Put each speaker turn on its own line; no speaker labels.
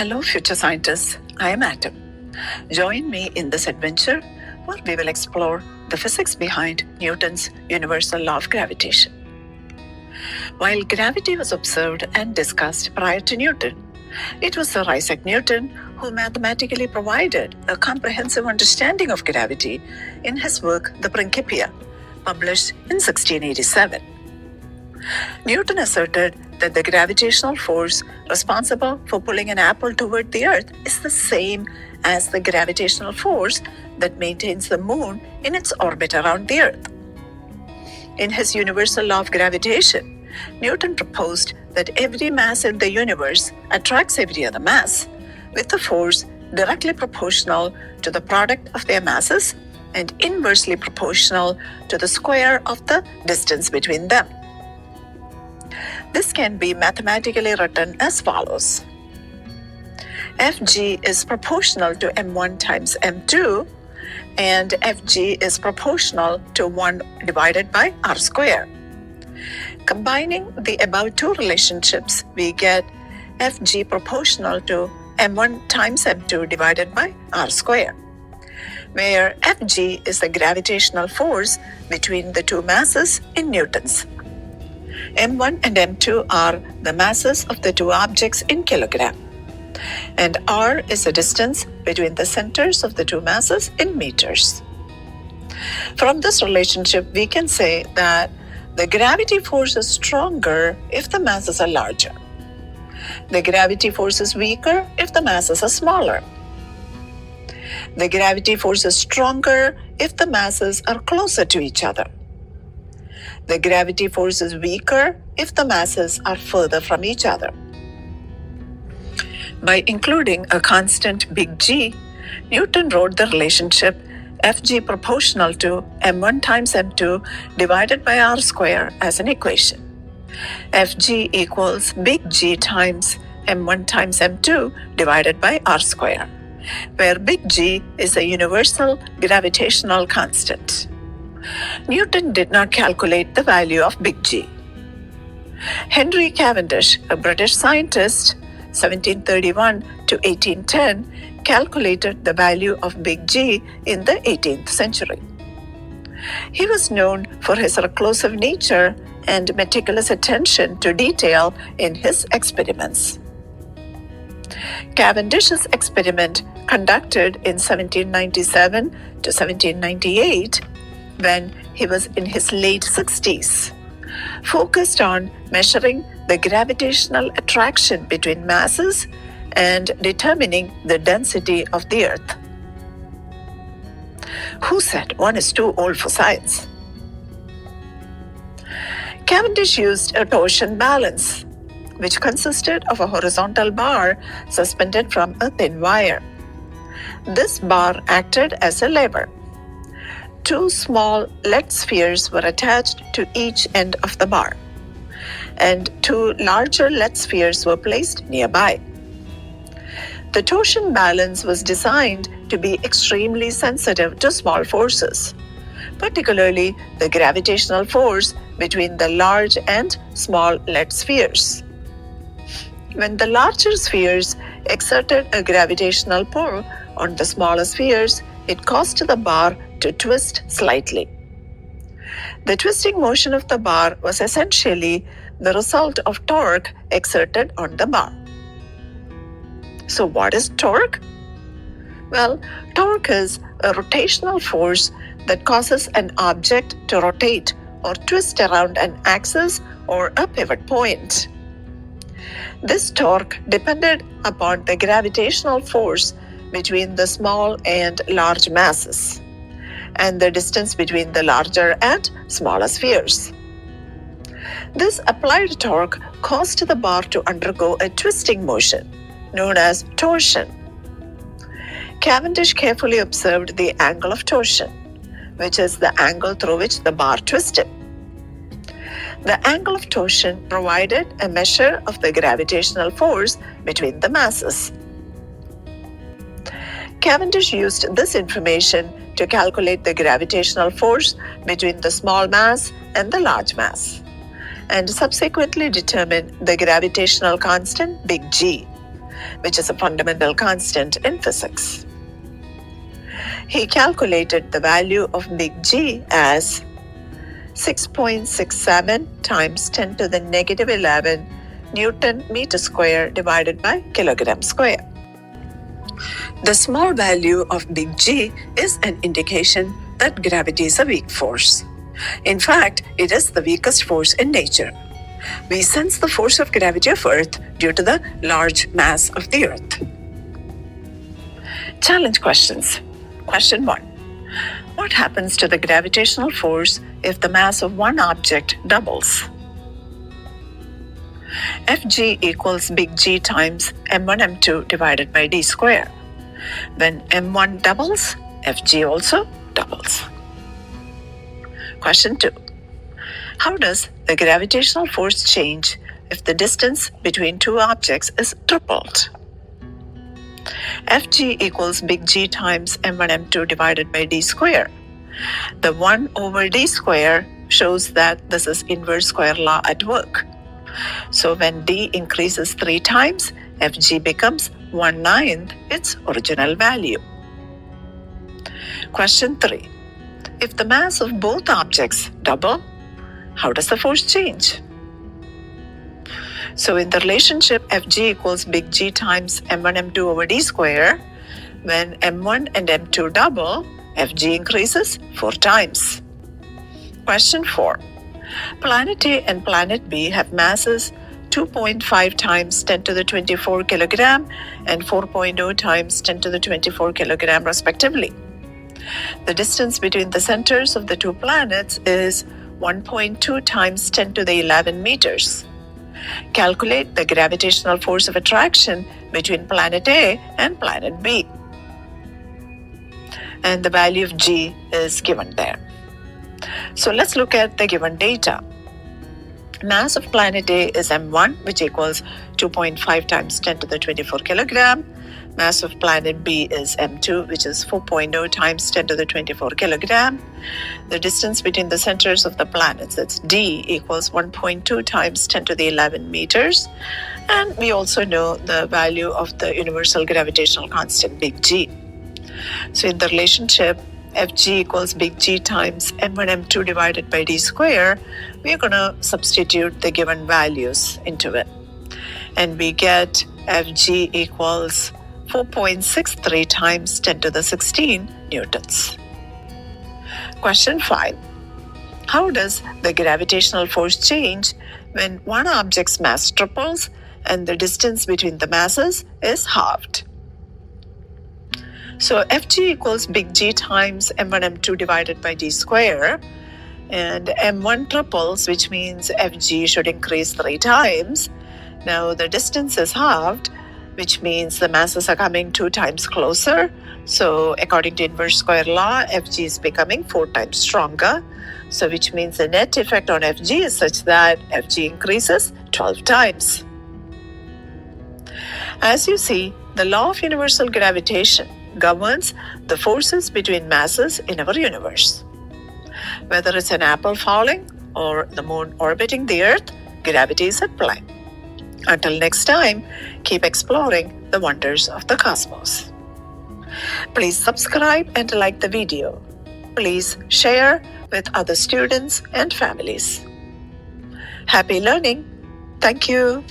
Hello, future scientists. I am Atom. Join me in this adventure where we will explore the physics behind Newton's universal law of gravitation. While gravity was observed and discussed prior to Newton, it was Sir Isaac Newton who mathematically provided a comprehensive understanding of gravity in his work The Principia, published in 1687. Newton asserted that the gravitational force responsible for pulling an apple toward the Earth is the same as the gravitational force that maintains the Moon in its orbit around the Earth. In his universal law of gravitation, Newton proposed that every mass in the universe attracts every other mass, with a force directly proportional to the product of their masses and inversely proportional to the square of the distance between them. This can be mathematically written as follows. Fg is proportional to m1 times m2, and Fg is proportional to 1 divided by r square. Combining the above two relationships, we get Fg proportional to m1 times m2 divided by r square, where Fg is the gravitational force between the two masses in newtons. M1 and M2 are the masses of the two objects in kilogram, and r is the distance between the centers of the two masses in meters. From this relationship, we can say that the gravity force is stronger if the masses are larger. The gravity force is weaker if the masses are smaller. The gravity force is stronger if the masses are closer to each other. The gravity force is weaker if the masses are further from each other. By including a constant big G, Newton wrote the relationship Fg proportional to m1 times m2 divided by r square as an equation. Fg equals big G times m1 times m2 divided by r square, where big G is a universal gravitational constant. Newton did not calculate the value of big G. Henry Cavendish, a British scientist, 1731 to 1810, calculated the value of big G in the 18th century. He was known for his reclusive nature and meticulous attention to detail in his experiments. Cavendish's experiment, conducted in 1797 to 1798, when he was in his late 60s, focused on measuring the gravitational attraction between masses and determining the density of the Earth. Who said one is too old for science? Cavendish used a torsion balance, which consisted of a horizontal bar suspended from a thin wire. This bar acted as a lever. Two small lead spheres were attached to each end of the bar, and two larger lead spheres were placed nearby. The torsion balance was designed to be extremely sensitive to small forces, particularly the gravitational force between the large and small lead spheres. When the larger spheres exerted a gravitational pull on the smaller spheres, it caused the bar to twist slightly. The twisting motion of the bar was essentially the result of torque exerted on the bar. So what is torque? Well, torque is a rotational force that causes an object to rotate or twist around an axis or a pivot point. This torque depended upon the gravitational force between the small and large masses, and the distance between the larger and smaller spheres. This applied torque caused the bar to undergo a twisting motion, known as torsion. Cavendish carefully observed the angle of torsion, which is the angle through which the bar twisted. The angle of torsion provided a measure of the gravitational force between the masses. Cavendish used this information to calculate the gravitational force between the small mass and the large mass, and subsequently determine the gravitational constant big G, which is a fundamental constant in physics. He calculated the value of big G as 6.67 times 10 to the negative 11 Newton meter square divided by kilogram square. The small value of big G is an indication that gravity is a weak force. In fact, it is the weakest force in nature. We sense the force of gravity of Earth due to the large mass of the Earth. Challenge questions. Question 1. What happens to the gravitational force if the mass of one object doubles? Fg equals big G times m1 m2 divided by d square. When m1 doubles, Fg also doubles. Question 2. How does the gravitational force change if the distance between two objects is tripled? Fg equals big G times m1 m2 divided by d square. The 1 over d square shows that this is inverse square law at work. So when d increases 3 times, Fg becomes 1/9 its original value. Question 3. If the mass of both objects double, how does the force change? So in the relationship Fg equals big G times m1 m2 over d square, when m1 and m2 double, Fg increases 4 times. Question 4. Planet A and Planet B have masses 2.5 times 10 to the 24 kilogram and 4.0 times 10 to the 24 kilogram respectively. The distance between the centers of the two planets is 1.2 times 10 to the 11 meters. Calculate the gravitational force of attraction between Planet A and Planet B. And the value of G is given there. So let's look at the given data. Mass of Planet A is m1, which equals 2.5 times 10 to the 24 kilogram. Mass of Planet B is m2, which is 4.0 times 10 to the 24 kilogram. The distance between the centers of the planets, that's d, equals 1.2 times 10 to the 11 meters. And we also know the value of the universal gravitational constant, big G. So in the relationship Fg equals big G times m1 m2 divided by d square, we're going to substitute the given values into it. And we get Fg equals 4.63 times 10 to the 16 newtons. Question 5. How does the gravitational force change when one object's mass triples and the distance between the masses is halved? So Fg equals big G times m1 m2 divided by d square, and m1 triples, which means Fg should increase 3 times. Now the distance is halved, which means the masses are coming 2 times closer. So according to inverse square law, Fg is becoming 4 times stronger. So which means the net effect on Fg is such that Fg increases 12 times. As you see, the law of universal gravitation governs the forces between masses in our universe. Whether it's an apple falling or the moon orbiting the Earth, gravity is at play. Until next time, keep exploring the wonders of the cosmos. Please subscribe and like the video. Please share with other students and families. Happy learning. Thank you.